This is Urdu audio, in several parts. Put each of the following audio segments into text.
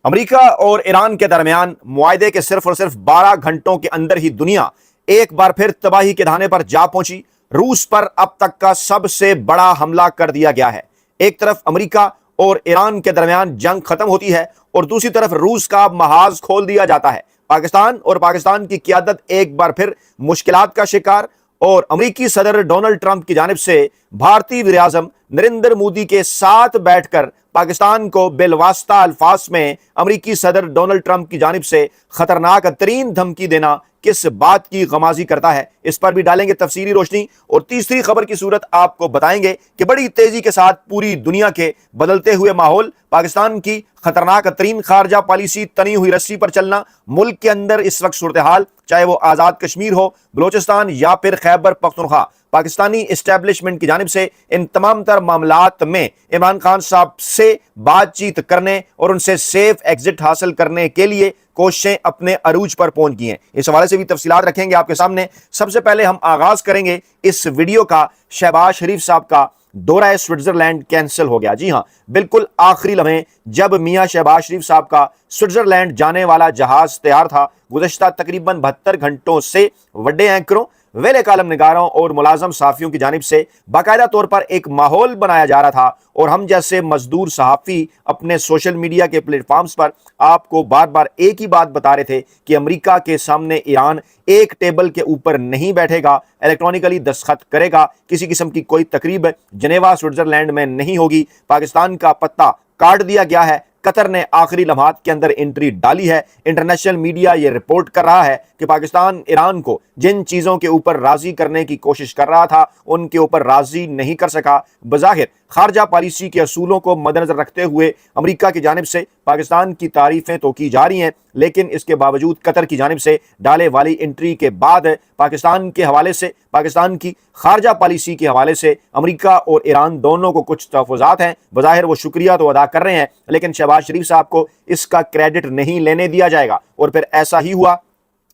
امریکہ اور ایران کے درمیان معاہدے کے صرف اور صرف 12 گھنٹوں کے اندر ہی دنیا ایک بار پھر تباہی کے دہانے پر جا پہنچی۔ روس پر اب تک کا سب سے بڑا حملہ کر دیا گیا ہے۔ ایک طرف امریکہ اور ایران کے درمیان جنگ ختم ہوتی ہے اور دوسری طرف روس کا محاذ کھول دیا جاتا ہے۔ پاکستان اور پاکستان کی قیادت ایک بار پھر مشکلات کا شکار، اور امریکی صدر ڈونلڈ ٹرمپ کی جانب سے بھارتی وزیر اعظم نریندر مودی کے ساتھ بیٹھ کر پاکستان کو بالواسطہ الفاظ میں امریکی صدر ڈونلڈ ٹرمپ کی جانب سے خطرناک ترین دھمکی دینا کس بات کی غمازی کرتا ہے، اس پر بھی ڈالیں گے تفصیلی روشنی۔ اور تیسری خبر کی صورت آپ کو بتائیں گے کہ بڑی تیزی کے ساتھ پوری دنیا کے بدلتے ہوئے ماحول، پاکستان کی خطرناک ترین خارجہ پالیسی، تنی ہوئی رسی پر چلنا، ملک کے اندر اس وقت صورتحال، چاہے وہ آزاد کشمیر ہو، بلوچستان یا پھر خیبر پختونخوا، پاکستانی اسٹیبلشمنٹ کی جانب سے ان تمام تر معاملات میں عمران خان صاحب سے بات چیت کرنے اور ان سے سیف ایگزٹ حاصل کرنے کے لیے کوششیں اپنے عروج پر پہنچ گئی ہیں۔ اس حوالے سے بھی تفصیلات رکھیں گے آپ کے سامنے۔ سب سے پہلے ہم آغاز کریں گے اس ویڈیو کا شہباز شریف صاحب کا دورہ سوئٹزرلینڈ کینسل ہو گیا۔ جی ہاں، بالکل آخری لمحے جب میاں شہباز شریف صاحب کا سوئٹزرلینڈ جانے والا جہاز تیار تھا، گزشتہ تقریباً 72 گھنٹوں سے بڑے اینکروں، ویلے کالم نگاروں اور ملازم صحافیوں کی جانب سے باقاعدہ طور پر ایک ماحول بنایا جا رہا تھا، اور ہم جیسے مزدور صحافی اپنے سوشل میڈیا کے پلیٹ فارمز پر آپ کو بار بار ایک ہی بات بتا رہے تھے کہ امریکہ کے سامنے ایران ایک ٹیبل کے اوپر نہیں بیٹھے گا، الیکٹرانکلی دستخط کرے گا، کسی قسم کی کوئی تقریب جنیوا سوئٹزرلینڈ میں نہیں ہوگی۔ پاکستان کا پتہ کاٹ دیا گیا ہے۔ قطر نے آخری لمحات کے اندر انٹری ڈالی ہے۔ انٹرنیشنل میڈیا یہ رپورٹ کر رہا ہے کہ پاکستان ایران کو جن چیزوں کے اوپر راضی کرنے کی کوشش کر رہا تھا ان کے اوپر راضی نہیں کر سکا۔ بظاہر خارجہ پالیسی کے اصولوں کو مد نظر رکھتے ہوئے امریکہ کی جانب سے پاکستان کی تعریفیں تو کی جا رہی ہیں، لیکن اس کے باوجود قطر کی جانب سے ڈالے والی انٹری کے بعد پاکستان کے حوالے سے، پاکستان کی خارجہ پالیسی کے حوالے سے امریکہ اور ایران دونوں کو کچھ تحفظات ہیں۔ بظاہر وہ شکریہ تو ادا کر رہے ہیں، لیکن شہباز شریف صاحب کو اس کا کریڈٹ نہیں لینے دیا جائے گا، اور پھر ایسا ہی ہوا۔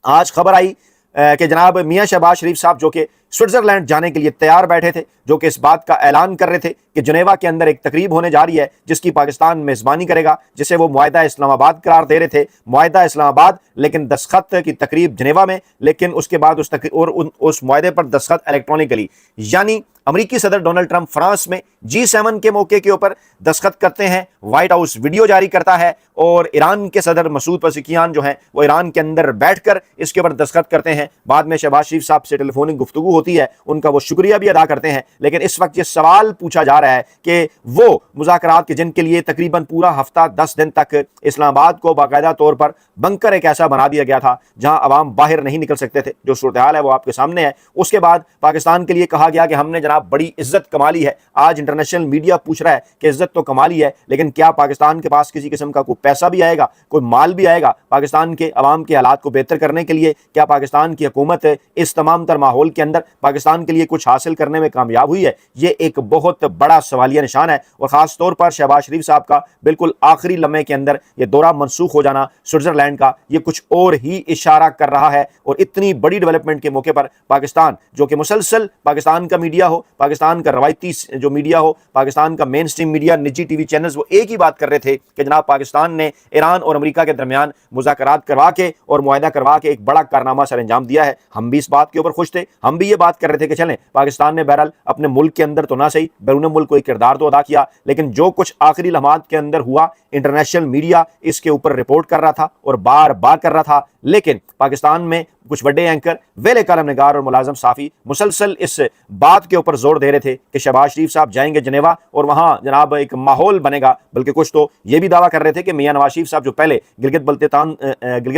آج خبر آئی کہ جناب میاں شہباز شریف صاحب جو کہ سوئٹزرلینڈ جانے کے لیے تیار بیٹھے تھے، جو کہ اس بات کا اعلان کر رہے تھے کہ جنیوا کے اندر ایک تقریب ہونے جا رہی ہے جس کی پاکستان میزبانی کرے گا، جسے وہ معاہدہ اسلام آباد قرار دے رہے تھے، معاہدہ اسلام آباد، لیکن دستخط کی تقریب جنیوا میں، لیکن اس کے بعد اس معاہدے پر دستخط الیکٹرانکلی، یعنی امریکی صدر ڈونلڈ ٹرمپ فرانس میں G7 کے موقع کے اوپر دستخط کرتے ہیں، وائٹ ہاؤس ویڈیو جاری کرتا ہے، اور ایران کے صدر مسعود پزشکیان جو ہیں وہ ایران کے اندر بیٹھ کر اس کے اوپر دستخط کرتے ہیں۔ بعد میں شہباز شریف صاحب سے ٹیلی فونک گفتگو ہوتی ہے، ان کا وہ شکریہ بھی ادا کرتے ہیں، لیکن اس وقت یہ سوال پوچھا جا رہا ہے کہ وہ مذاکرات کے جن کے لیے تقریباً پورا ہفتہ 10 دن تک اسلام آباد کو باقاعدہ طور پر بنکر ایک ایسا بنا دیا گیا تھا جہاں عوام باہر نہیں نکل سکتے تھے، جو صورتحال ہے وہ آپ کے سامنے ہے۔ اس کے بعد پاکستان کے لیے کہا گیا کہ ہم نے جناب بڑی عزت کما لی ہے۔ آج انٹرنیشنل میڈیا پوچھ رہا ہے کہ عزت تو کما لی ہے، لیکن کیا پاکستان کے پاس کسی قسم کا کوئی پیسہ بھی آئے گا، کوئی مال بھی آئے گا پاکستان کے عوام کے حالات کو بہتر کرنے کے لیے؟ کیا پاکستان کی حکومت اس تمام تر ماحول کے اندر پاکستان کے لیے کچھ حاصل کرنے میں کامیاب ہوئی ہے؟ یہ ایک بہت بڑا سوالیہ نشان ہے، اور خاص طور پر شہباز شریف صاحب کا بالکل آخری لمحے کے اندر یہ دورہ منسوخ ہو جانا سوئٹزرلینڈ کا، یہ کچھ اور ہی اشارہ کر رہا ہے۔ اور اتنی بڑی ڈیولپمنٹ کے موقع پر پاکستان، جو کہ مسلسل پاکستان کا میڈیا ہو، پاکستان کا روایتی جو میڈیا ہو، پاکستان کا مین سٹریم میڈیا، نجی ٹی وی چینلز، وہ ایک ہی بات کر رہے تھے کہ جناب پاکستان نے ایران اور امریکہ کے درمیان مذاکرات کروا کے اور معاہدہ کروا کے ایک بڑا کارنامہ سر انجام دیا ہے۔ ہم بھی اس بات کے اوپر خوش تھے، ہم بھی یہ بات کر رہے تھے کہ چلیں پاکستان نے بہرحال اپنے ملک کے اندر تو نہ صحیح بیرون ملک کوئی کردار تو ادا کیا، لیکن جو کچھ آخری لمحات کے اندر ہوا انٹرنیشنل میڈیا اس کے اوپر رپورٹ کر رہا تھا اور بار بار کر رہا تھا، لیکن پاکستان میں کچھ بڑے اینکر، ویلے کالم نگار اور ملازم صحافی مسلسل اس بات کے اوپر زور دے رہے تھے کہ شہباز شریف صاحب جائیں گے جنیوا اور وہاں جناب ایک ماحول بنے گا، بلکہ کچھ تو یہ بھی دعویٰ کر رہے تھے کہ میاں نواز شریف صاحب جو پہلے گلگت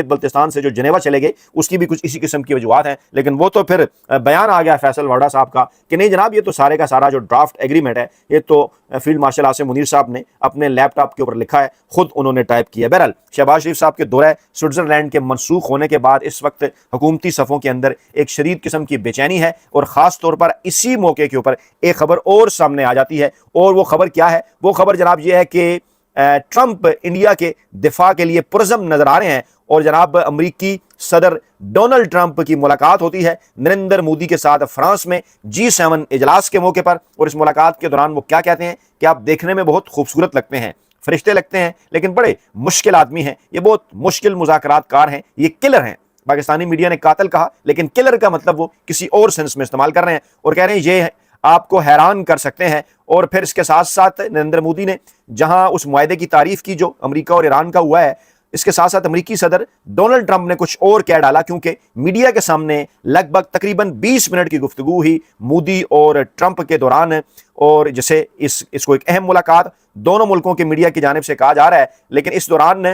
بلتستان سے جو جنیوا چلے گئے اس کی بھی کچھ اسی قسم کی وجوہات ہیں، لیکن وہ تو پھر بیان آ گیا فیصل وارڈا صاحب کا کہ نہیں جناب، یہ تو سارے کا سارا جو ڈرافٹ ایگریمنٹ ہے یہ تو فیلڈ مارشل عاصم منیر صاحب نے اپنے لیپ ٹاپ کے اوپر لکھا ہے، خود انہوں نے ٹائپ کیا۔ بہرحال شہباز شریف صاحب کے دورہ سوئٹزرلینڈ کے منسوخ ہونے کے بعد اس وقت حکومتی صفوں کے اندر ایک شدید قسم کی بے چینی ہے، اور خاص طور پر اسی موقع کے اوپر ایک خبر اور سامنے آ جاتی ہے، اور وہ خبر کیا ہے؟ وہ خبر جناب یہ ہے کہ ٹرمپ انڈیا کے دفاع کے لیے پرعزم نظر آ رہے ہیں، اور جناب امریکی صدر ڈونلڈ ٹرمپ کی ملاقات ہوتی ہے نریندر مودی کے ساتھ فرانس میں G7 اجلاس کے موقع پر، اور اس ملاقات کے دوران وہ کیا کہتے ہیں کہ آپ دیکھنے میں بہت خوبصورت لگتے ہیں۔ فرشتے لگتے ہیں لیکن بڑے مشکل آدمی ہیں، یہ بہت مشکل مذاکرات کار ہیں، یہ کلر ہیں۔ پاکستانی میڈیا نے قاتل کہا لیکن کلر کا مطلب وہ کسی اور سینس میں استعمال کر رہے ہیں اور کہہ رہے ہیں یہ آپ کو حیران کر سکتے ہیں۔ اور پھر اس کے ساتھ ساتھ نریندر مودی نے جہاں اس معاہدے کی تعریف کی جو امریکہ اور ایران کا ہوا ہے، اس کے ساتھ ساتھ امریکی صدر ڈونلڈ ٹرمپ نے کچھ اور کہہ ڈالا، کیونکہ میڈیا کے سامنے لگ بھگ تقریباً 20 منٹ کی گفتگو ہی مودی اور ٹرمپ کے دوران، اور جسے اس کو ایک اہم ملاقات دونوں ملکوں کے میڈیا کی جانب سے کہا جا رہا ہے، لیکن اس دوران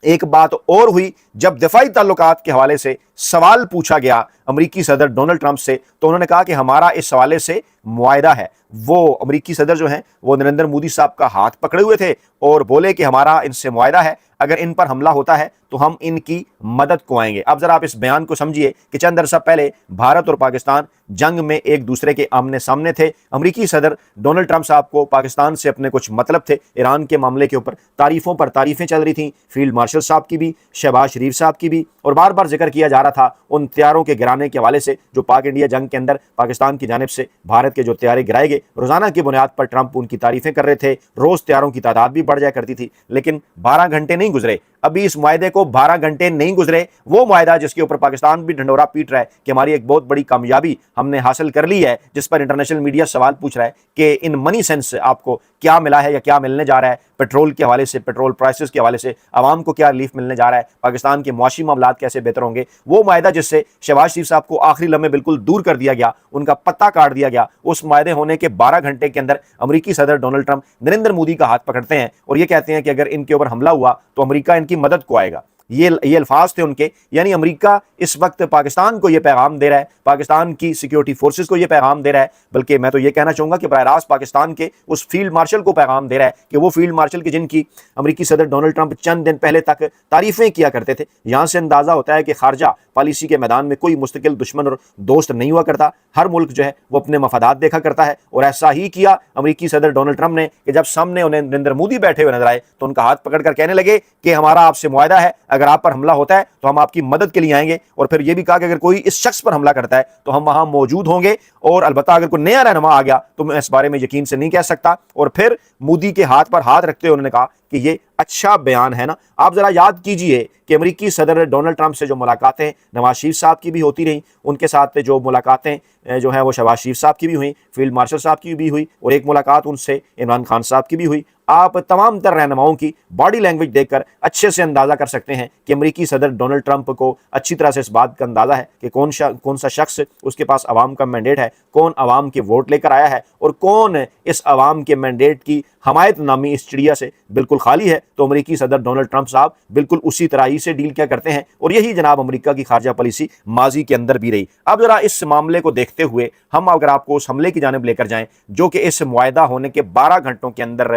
ایک بات اور ہوئی جب دفاعی تعلقات کے حوالے سے سوال پوچھا گیا امریکی صدر ڈونلڈ ٹرمپ سے، تو انہوں نے کہا کہ ہمارا اس حوالے سے معاہدہ ہے۔ وہ امریکی صدر جو ہیں وہ نریندر مودی صاحب کا ہاتھ پکڑے ہوئے تھے اور بولے کہ ہمارا ان سے معاہدہ ہے، اگر ان پر حملہ ہوتا ہے تو ہم ان کی مدد کو آئیں گے۔ اب ذرا آپ اس بیان کو سمجھیے کہ چند عرصہ پہلے بھارت اور پاکستان جنگ میں ایک دوسرے کے آمنے سامنے تھے۔ امریکی صدر ڈونلڈ ٹرمپ صاحب کو پاکستان سے اپنے کچھ مطلب تھے، ایران کے معاملے کے اوپر تعریفوں پر تعریفیں چل رہی تھیں، فیلڈ مارشل صاحب کی بھی، شہباز شریف صاحب کی بھی، اور بار بار ذکر کیا جا رہا تھا ان طیاروں کے گرانے کے حوالے سے جو پاک انڈیا جنگ کے اندر پاکستان کی جانب سے بھارت کے جو طیارے گرائے گئے، روزانہ کی بنیاد پر ٹرمپ ان کی تعریفیں کر رہے تھے، روز طیاروں کی تعداد بھی بڑھ جایا کرتی تھی، لیکن 12 گھنٹے نہیں گزرے، ابھی اس معاہدے کو 12 گھنٹے نہیں گزرے، وہ معاہدہ جس کے اوپر پاکستان بھی ڈھنڈورا پیٹ رہا ہے کہ ہماری ایک بہت بڑی کامیابی ہم نے حاصل کر لی ہے، جس پر انٹرنیشنل میڈیا سوال پوچھ رہا ہے کہ ان منی سینس آپ کو کیا ملا ہے یا کیا ملنے جا رہا ہے، پیٹرول کے حوالے سے، پیٹرول پرائسز کے حوالے سے عوام کو کیا ریلیف ملنے جا رہا ہے، پاکستان کے معاشی معاملات کیسے بہتر ہوں گے۔ وہ معاہدہ جس سے شہباز شریف صاحب کو آخری لمحے بالکل دور کر دیا گیا، ان کا پتہ کاٹ دیا گیا، اس معاہدے ہونے کے 12 گھنٹے کے اندر امریکی صدر ڈونلڈ ٹرمپ نریندر مودی کا ہاتھ پکڑتے ہیں اور یہ کہتے ہیں کہ اگر ان کے اوپر حملہ ہوا تو امریکہ ان کی مدد کو آئے گا۔ یہ الفاظ تھے ان کے، یعنی امریکہ اس وقت پاکستان کو یہ پیغام دے رہا ہے، پاکستان کی سیکیورٹی فورسز کو یہ پیغام دے رہا ہے، بلکہ میں تو یہ کہنا چاہوں گا کہ براہ راست پاکستان کے اس فیلڈ مارشل کو پیغام دے رہا ہے کہ وہ فیلڈ مارشل کی جن کی امریکی صدر ڈونلڈ ٹرمپ چند دن پہلے تک تعریفیں کیا کرتے تھے۔ یہاں سے اندازہ ہوتا ہے کہ خارجہ پالیسی کے میدان میں کوئی مستقل دشمن اور دوست نہیں ہوا کرتا، ہر ملک جو ہے وہ اپنے مفادات دیکھا کرتا ہے، اور ایسا ہی کیا امریکی صدر ڈونلڈ ٹرمپ نے کہ جب سامنے انہیں نریندر مودی بیٹھے ہوئے نظر آئے تو ان کا ہاتھ پکڑ کر کہنے لگے کہ ہمارا آپ سے معاہدہ ہے، اگر آپ پر حملہ ہوتا ہے تو ہم آپ کی مدد کے لیے آئیں گے، اور پھر یہ بھی کہا کہ اگر کوئی اس شخص پر حملہ کرتا ہے تو ہم وہاں موجود ہوں گے، اور البتہ اگر کوئی نیا رہنما آ گیا تو میں اس بارے میں یقین سے نہیں کہہ سکتا۔ اور پھر مودی کے ہاتھ پر ہاتھ رکھتے ہوئے انہوں نے کہا کہ یہ اچھا بیان ہے نا۔ آپ ذرا یاد کیجئے کہ امریکی صدر ڈونلڈ ٹرمپ سے جو ملاقاتیں نواز شریف صاحب کی بھی ہوتی رہیں، ان کے ساتھ جو ملاقاتیں جو ہیں وہ شہباز شریف صاحب کی بھی ہوئیں، فیلڈ مارشل صاحب کی بھی ہوئی، اور ایک ملاقات ان سے عمران خان صاحب کی بھی ہوئی۔ آپ تمام تر رہنماؤں کی باڈی لینگویج دیکھ کر اچھے سے اندازہ کر سکتے ہیں کہ امریکی صدر ڈونلڈ ٹرمپ کو اچھی طرح سے اس بات کا اندازہ ہے کہ کون سا شخص اس کے پاس عوام کا مینڈیٹ ہے، کون عوام کے ووٹ لے کر آیا ہے، اور کون اس عوام کے مینڈیٹ کی حمایت نامی اس چڑیا سے بالکل خالی ہے۔ تو امریکی صدر ڈونلڈ ٹرمپ صاحب بالکل اسی طرح ہی سے ڈیل کیا کرتے ہیں، اور یہی جناب امریکہ کی خارجہ پالیسی ماضی کے اندر بھی رہی۔ اب ذرا اس معاملے کو دیکھتے ہوئے ہم اگر آپ کو اس حملے کی جانب لے کر جائیں جو کہ اس معاہدہ ہونے کے 12 گھنٹوں کے اندر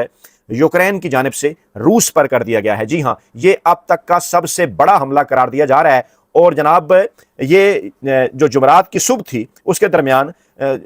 یوکرین کی جانب سے روس پر کر دیا گیا ہے۔ جی ہاں، یہ اب تک کا سب سے بڑا حملہ قرار دیا جا رہا ہے، اور جناب یہ جو جمعرات کی صبح تھی اس کے درمیان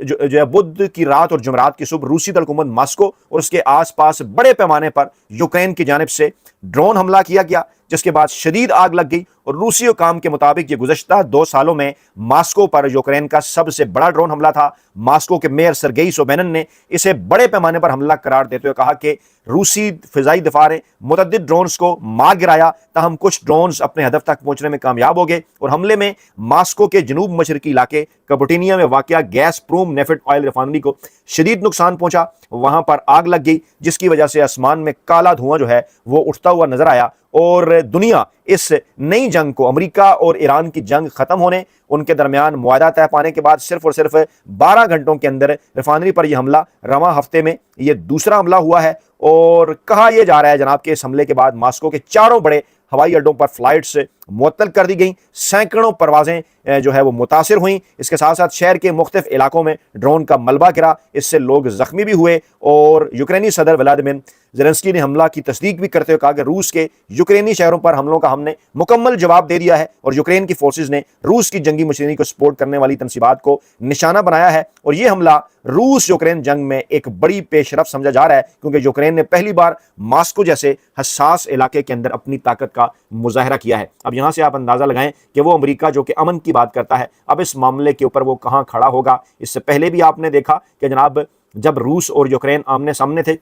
جو ہے بدھ کی رات اور جمعرات کی صبح روسی دارالحکومت ماسکو اور اس کے آس پاس بڑے پیمانے پر یوکرین کی جانب سے ڈرون حملہ کیا گیا، جس کے بعد شدید آگ لگ گئی، اور روسی حکام کے مطابق یہ گزشتہ 2 سالوں میں ماسکو پر یوکرین کا سب سے بڑا ڈرون حملہ تھا۔ ماسکو کے میئر سرگئی سوبینن نے اسے بڑے پیمانے پر حملہ قرار دیتے ہوئے کہا کہ روسی فضائی دفاع نے متعدد ڈرونز کو مار گرایا، تاہم کچھ ڈرونز اپنے ہدف تک پہنچنے میں کامیاب ہو گئے، اور حملے میں ماسکو کے جنوب مشرقی علاقے کپوٹینیا میں واقع گیس پروم نیفٹ آئل ریفائنری کو شدید نقصان پہنچا، وہاں پر آگ لگ گئی، جس کی وجہ سے آسمان میں کالا دھواں جو ہے وہ اٹھتا ہوا نظر آیا، اور دنیا اس نئی جنگ کو، امریکہ اور ایران کی جنگ ختم ہونے، ان کے درمیان معاہدہ طے پانے کے بعد صرف اور صرف 12 گھنٹوں کے اندر ریفائنری پر یہ حملہ رواں ہفتے میں یہ دوسرا حملہ ہوا ہے، اور کہا یہ جا رہا ہے جناب کہ اس حملے کے بعد ماسکو کے 4 بڑے ہوائی اڈوں پر فلائٹس معطل کر دی گئیں، سینکڑوں پروازیں جو ہے وہ متاثر ہوئیں، اس کے ساتھ ساتھ شہر کے مختلف علاقوں میں ڈرون کا ملبہ گرا، اس سے لوگ زخمی بھی ہوئے، اور یوکرینی صدر ولادیمیر زیلنسکی نے حملہ کی تصدیق بھی کرتے ہوئے کہا کہ روس کے یوکرینی شہروں پر حملوں کا ہم نے مکمل جواب دے دیا ہے، اور یوکرین کی فورسز نے روس کی جنگی مشینری کو سپورٹ کرنے والی تنصیبات کو نشانہ بنایا ہے، اور یہ حملہ روس یوکرین جنگ میں ایک بڑی پیش رفت سمجھا جا رہا ہے، کیونکہ یوکرین نے پہلی بار ماسکو جیسے حساس علاقے کے اندر اپنی طاقت کا مظاہرہ کیا ہے۔ اب یہاں سے آپ اندازہ لگائیں کہ وہ امریکہ جو کہ امن کی بات کرتا ہے، اب اس معاملے کے اوپر وہ کہاں کھڑا ہوگا۔ اس سے پہلے بھی آپ نے دیکھا کہ جناب جب روس اور یوکرین آمنے سامنے تھے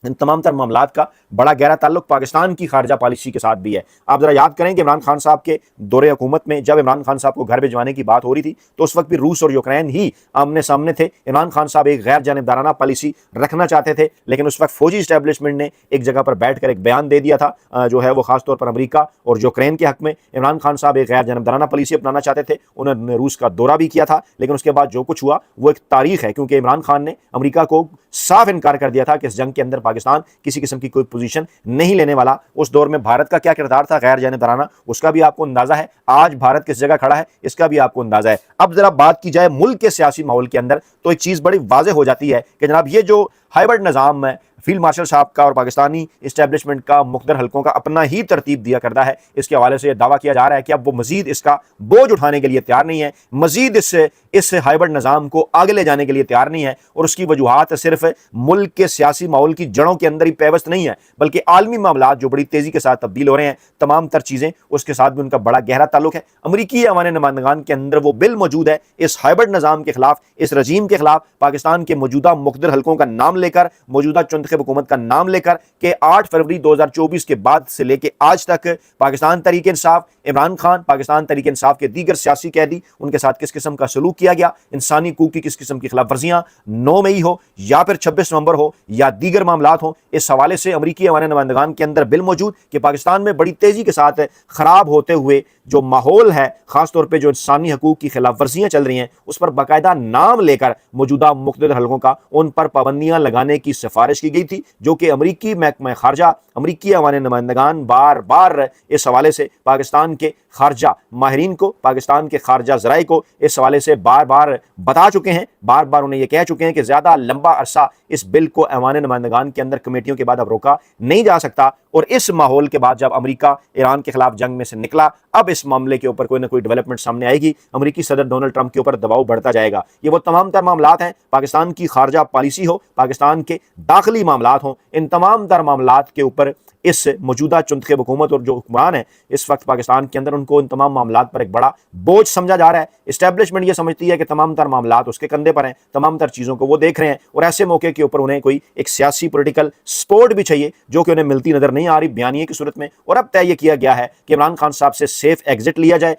ان تمام تر معاملات کا بڑا گہرا تعلق پاکستان کی خارجہ پالیسی کے ساتھ بھی ہے۔ آپ ذرا یاد کریں کہ عمران خان صاحب کے دور حکومت میں جب عمران خان صاحب کو گھر بھجوانے کی بات ہو رہی تھی تو اس وقت بھی روس اور یوکرین ہی آمنے سامنے تھے۔ عمران خان صاحب ایک غیر جانبدارانہ پالیسی رکھنا چاہتے تھے، لیکن اس وقت فوجی اسٹیبلشمنٹ نے ایک جگہ پر بیٹھ کر ایک بیان دے دیا تھا جو ہے وہ خاص طور پر امریکہ اور یوکرین کے حق میں۔ عمران خان صاحب ایک غیر جانبدارانہ پالیسی اپنانا چاہتے تھے، انہوں نے روس کا دورہ بھی کیا تھا، لیکن اس کے بعد جو کچھ ہوا وہ ایک تاریخ ہے، کیونکہ عمران خان نے امریکہ کو صاف انکار کر دیا تھا کہ اس جنگ کے اندر پاکستان کسی قسم کی کوئی پوزیشن نہیں لینے والا۔ اس دور میں بھارت کا کیا کردار تھا غیر جانبدارانہ، اس کا بھی آپ کو اندازہ ہے۔ آج بھارت کس جگہ کھڑا ہے اس کا بھی آپ کو اندازہ ہے۔ اب ذرا بات کی جائے ملک کے سیاسی ماحول کے اندر تو ایک چیز بڑی واضح ہو جاتی ہے کہ جناب یہ جو ہائبرڈ نظام ہے فیلڈ مارشل صاحب کا اور پاکستانی اسٹیبلشمنٹ کا مقتدر حلقوں کا اپنا ہی ترتیب دیا کرتا ہے، اس کے حوالے سے یہ دعویٰ کیا جا رہا ہے کہ اب وہ مزید اس کا بوجھ اٹھانے کے لیے تیار نہیں ہے، مزید اس ہائبرڈ نظام کو آگے لے جانے کے لیے تیار نہیں ہے، اور اس کی وجوہات صرف ملک کے سیاسی ماحول کی جڑوں کے اندر ہی پیوست نہیں ہے بلکہ عالمی معاملات جو بڑی تیزی کے ساتھ تبدیل ہو رہے ہیں، تمام تر چیزیں اس کے ساتھ بھی ان کا بڑا گہرا تعلق ہے۔ امریکی ایوان نمائندگان کے اندر وہ بل موجود ہے اس ہائبرڈ نظام کے خلاف، اس رجیم کے خلاف، پاکستان کے موجودہ مقتدر حلقوں کا نام لے کر، موجودہ چنتخب حکومت کا نام لے کر کہ 8 فروری 2024 کے بعد سے لے کے آج تک پاکستان تحریک انصاف، عمران خان، پاکستان تحریک انصاف کے دیگر سیاسی قیدی، ان کے ساتھ کس قسم کا سلوک کیا گیا، انسانی حقوق کی کس قسم کی خلاف ورزیاں 9 مئی ہو یا پھر 26 نومبر ہو یا دیگر معاملات ہوں، اس حوالے سے امریکی ایوان نمائندگان کے اندر بل موجود کہ پاکستان میں بڑی تیزی کے ساتھ خراب ہوتے ہوئے جو ماحول ہے، خاص طور پہ جو انسانی حقوق کی خلاف ورزیاں چل رہی ہیں، اس پر باقاعدہ نام لے کر موجودہ مقتدر حلقوں کا ان پر پابندیاں لگانے کی سفارش کی گئی تھی، جو کہ امریکی محکمہ خارجہ، امریکی ایوان نمائندگان بار بار اس حوالے سے پاکستان کے خارجہ ماہرین کو، پاکستان کے خارجہ ذرائع کو اس حوالے سے بار بار بتا چکے ہیں، بار بار انہیں یہ کہہ چکے ہیں کہ زیادہ لمبا عرصہ اس بل کو ایوان نمائندگان کے اندر کمیٹیوں کے بعد اب روکا نہیں جا سکتا، اور اس ماحول کے بعد جب امریکہ ایران کے خلاف جنگ میں سے نکلا، اب اس معاملے کے اوپر کوئی نہ کوئی ڈیولپمنٹ سامنے آئے گی، امریکی صدر ڈونلڈ ٹرمپ کے اوپر دباؤ بڑھتا جائے گا۔ یہ وہ تمام تر معاملات ہیں، پاکستان کی خارجہ پالیسی ہو، پاکستان کے داخلی معاملات ہوں، ان تمام تر معاملات کے اوپر اس موجودہ چنتخب حکومت اور جو حکمران ہیں اس وقت پاکستان کے اندر، ان کو ان تمام معاملات پر ایک بڑا بوجھ سمجھا جا رہا ہے۔ اسٹیبلشمنٹ یہ سمجھتی ہے کہ تمام تر معاملات اس کے کندھے پر ہیں، تمام تر چیزوں کو وہ دیکھ رہے ہیں، اور ایسے موقع کے اوپر انہیں کوئی ایک سیاسی پولیٹیکل سپورٹ بھی چاہیے جو کہ انہیں ملتی نظر نہیں آ رہی بیانیے کی صورت میں، اور اب طے یہ کیا گیا ہے کہ عمران خان صاحب سے سیف ایگزٹ لیا جائے،